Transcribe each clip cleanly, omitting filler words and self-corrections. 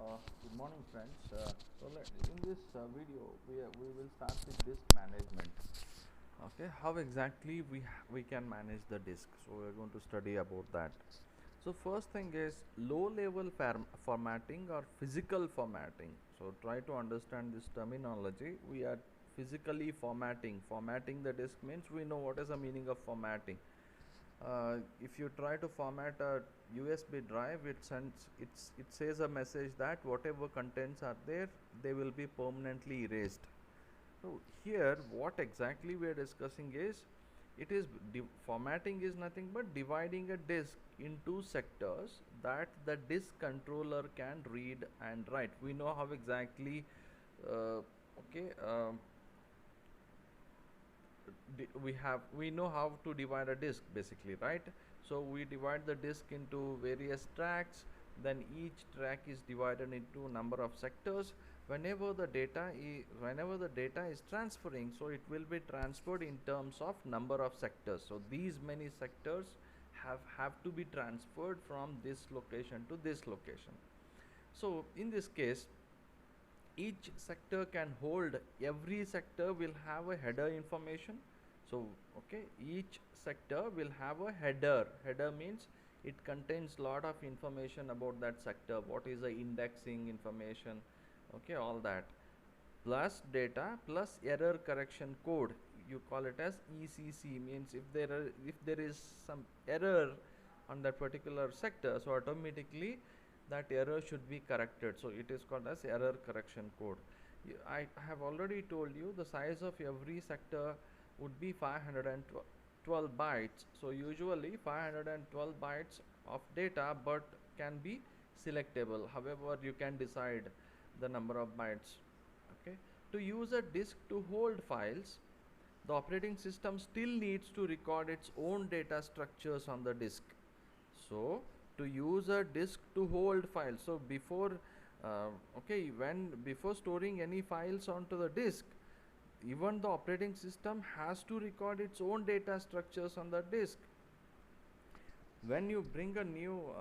Good morning, friends. In this video, we will start with disk management. Okay, how exactly we can manage the disk? So we are going to study about that. So first thing is low-level formatting or physical formatting. So try to understand this terminology. We are physically formatting. Formatting the disk means we know what is the meaning of formatting. If you try to format a USB drive, it says a message that whatever contents are there, they will be permanently erased. So here, what exactly we are discussing is, formatting is nothing but dividing a disk into sectors that the disk controller can read and write. We know how exactly. Okay. We know how to divide a disk basically, right? So we divide the disk into various tracks, then each track is divided into number of sectors. Whenever the data is transferring, so it will be transferred in terms of number of sectors. So these many sectors have to be transferred from this location to this location. So in this case, each sector can hold, every sector will have a header information. So okay, each sector will have a header means it contains lot of information about that sector, what is the indexing information, okay, all that, plus data plus error correction code. You call it as ECC, means if there is some error on that particular sector, so automatically that error should be corrected. So it is called as error correction code. I have already told you the size of every sector would be 512 bytes. So usually 512 bytes of data, but can be selectable. However, you can decide the number of bytes. Okay, to use a disk to hold files, the operating system still needs to record its own data structures on the disk. So to use a disk to hold files, so before storing any files onto the disk, even the operating system has to record its own data structures on the disk. When you bring a new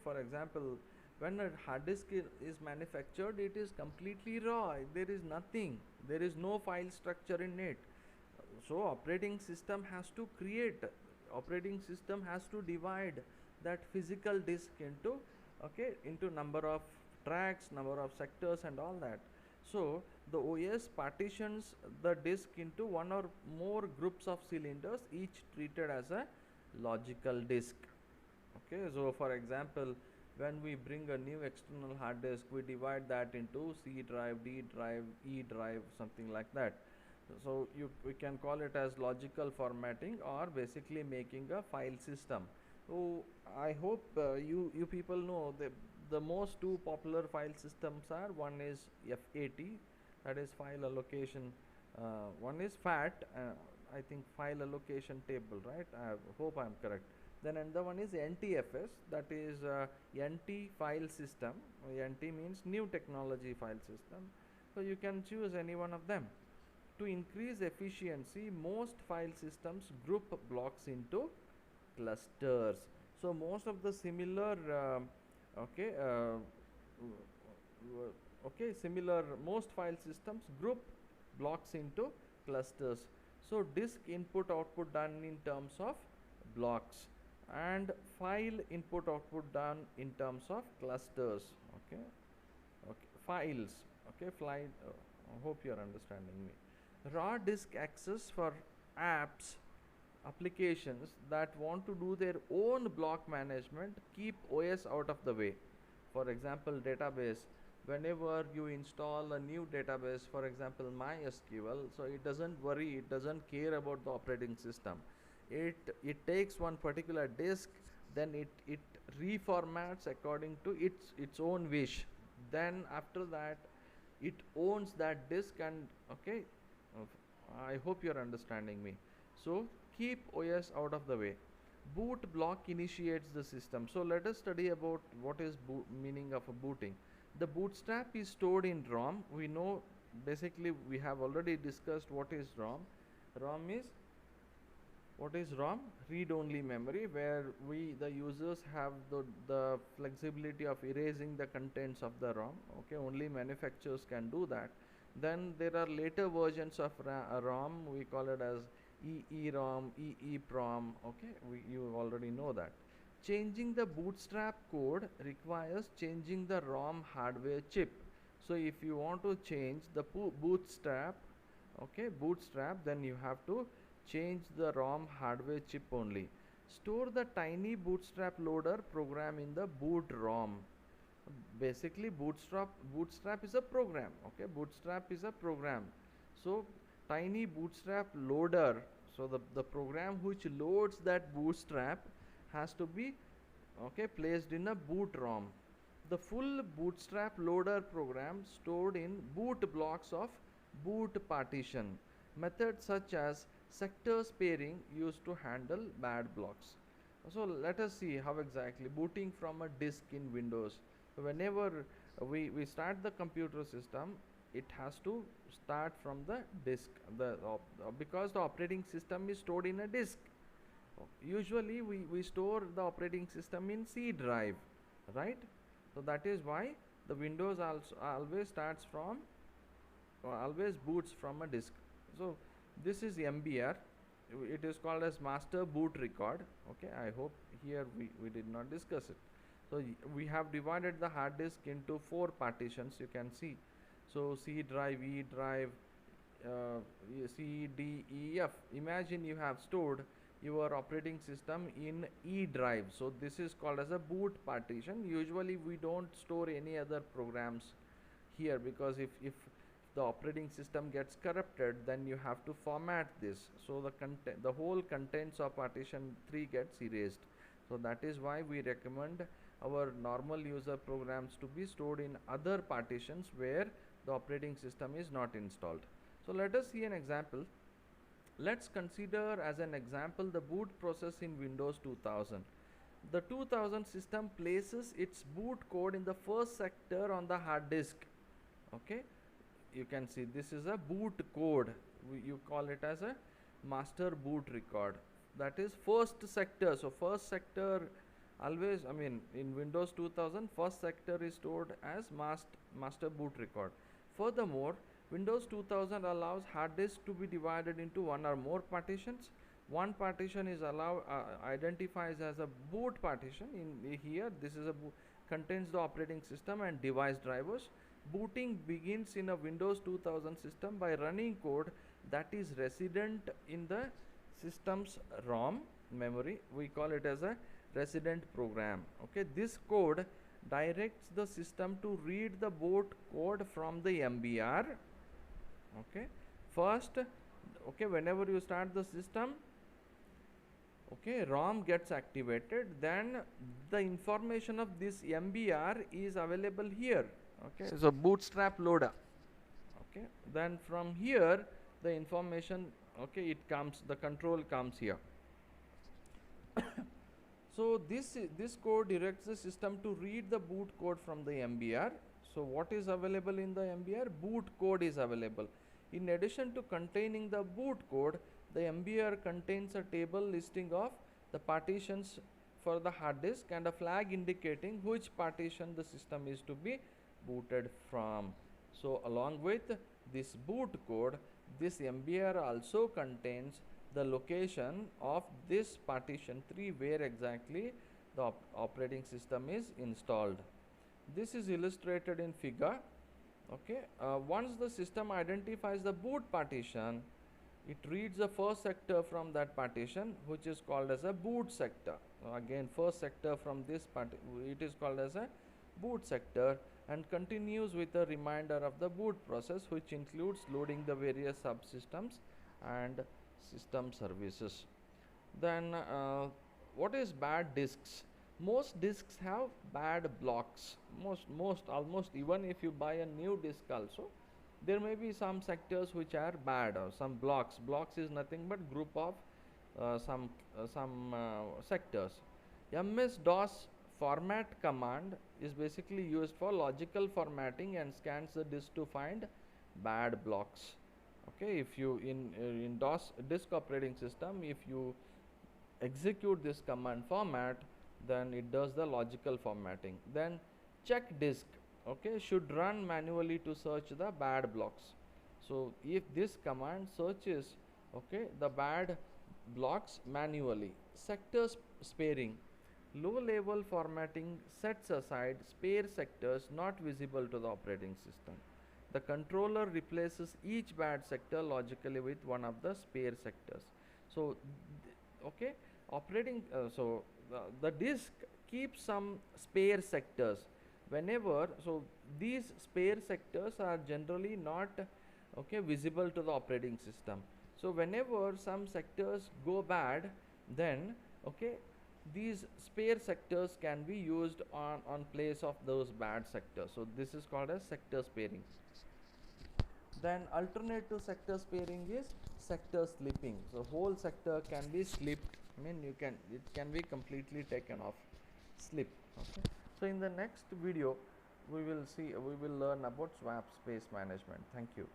for example, when a hard disk is manufactured, it is completely raw, there is nothing, there is no file structure in it. So operating system has to divide that physical disk into number of tracks, number of sectors and all that. So the OS partitions the disk into one or more groups of cylinders, each treated as a logical disk. Okay, so for example, when we bring a new external hard disk, we divide that into C drive, D drive, E drive, something like that. So we can call it as logical formatting, or basically making a file system. So I hope you people know the most two popular file systems are, one is FAT, that is file allocation, one is FAT, I think file allocation table, right? I hope I'm correct. Then another one is NTFS, that is NT file system. NT means new technology file system. So you can choose any one of them. To increase efficiency, most file systems group blocks into clusters. So most of the similar okay similar most file systems group blocks into clusters. So disk input output done in terms of blocks, and file input output done in terms of clusters. Okay, files. Okay, hope you are understanding me. Raw disk access for apps, applications that want to do their own block management, keep OS out of the way. For example, database, whenever you install a new database, for example MySQL, so it doesn't worry, it doesn't care about the operating system. It takes one particular disk, then it reformats according to its own wish. Then after that, it owns that disk. And okay, I hope you are understanding me. So keep OS out of the way. Boot block initiates the system. So let us study about what is meaning of a booting. The bootstrap is stored in ROM. We know, basically we have already discussed what is ROM. ROM is What is ROM? Read only memory, where we the users have the flexibility of erasing the contents of the ROM. Okay, only manufacturers can do that. Then there are later versions of ROM, we call it as EEROM, EEPROM. Okay, you already know that. Changing the bootstrap code requires changing the ROM hardware chip. So if you want to change the bootstrap, okay, bootstrap, then you have to change the ROM hardware chip only. Store the tiny bootstrap loader program in the boot ROM. Basically bootstrap is a program. Okay, bootstrap is a program. So tiny bootstrap loader, so the program which loads that bootstrap has to be, okay, placed in a boot ROM. The full bootstrap loader program stored in boot blocks of boot partition. Methods such as sectors pairing used to handle bad blocks. So let us see how exactly booting from a disk in Windows. Whenever we start the computer system, it has to start from the disk, because the operating system is stored in a disk. Usually we store the operating system in C drive, right? So that is why the Windows also always starts from, always boots from a disk. So this is MBR. It is called as master boot record. Okay, I hope here we did not discuss it. So we have divided the hard disk into 4 partitions, you can see. So C drive, E drive, C, D, E, F. Imagine you have stored your operating system in E drive. So this is called as a boot partition. Usually we don't store any other programs here, because if the operating system gets corrupted, then you have to format this. So the whole contents of partition 3 gets erased. So that is why we recommend our normal user programs to be stored in other partitions where the operating system is not installed. So let us see an example. Let's consider as an example the boot process in Windows 2000. The 2000 system places its boot code in the first sector on the hard disk. Okay, you can see this is a boot code. You call it as a master boot record. That is first sector. So first sector always, I mean, in Windows 2000, first sector is stored as master boot record. Furthermore, Windows 2000 allows hard disk to be divided into one or more partitions. One partition is identifies as a boot partition. In here, this is contains the operating system and device drivers. Booting begins in a Windows 2000 system by running code that is resident in the system's ROM memory. We call it as a resident program. Okay, this code directs the system to read the boot code from the MBR. Okay, first, okay, whenever you start the system, okay, ROM gets activated, then the information of this MBR is available here. Okay, so bootstrap loader. Okay, then from here the information, okay, it comes, the control comes here. So this code directs the system to read the boot code from the MBR. So what is available in the MBR? Boot code is available. In addition to containing the boot code, the MBR contains a table listing of the partitions for the hard disk and a flag indicating which partition the system is to be booted from. So along with this boot code, this MBR also contains the location of this partition 3 where exactly the operating system is installed. This is illustrated in figure. Okay, once the system identifies the boot partition, it reads the first sector from that partition, which is called as a boot sector. Again, first sector from this it is called as a boot sector, and continues with a reminder of the boot process, which includes loading the various subsystems and system services. Then what is bad disks? Most disks have bad blocks. Almost even if you buy a new disk also, there may be some sectors which are bad, or some blocks. Blocks is nothing but group of some sectors. MS-DOS format command is basically used for logical formatting and scans the disk to find bad blocks. Okay, if you in DOS disk operating system, if you execute this command format, then it does the logical formatting. Then check disk, okay, should run manually to search the bad blocks. So if this command searches, okay, the bad blocks manually. Sector sparing, low level formatting sets aside spare sectors not visible to the operating system. The controller replaces each bad sector logically with one of the spare sectors. So okay, operating the disk keeps some spare sectors whenever. So these spare sectors are generally not, okay, visible to the operating system. So whenever some sectors go bad, then, okay, these spare sectors can be used on place of those bad sectors. So this is called as sector sparing. Then alternate to sector sparing is sector slipping. So whole sector can be slipped. I mean, it can be completely taken off, slip. Okay. So in the next video, we will learn about swap space management. Thank you.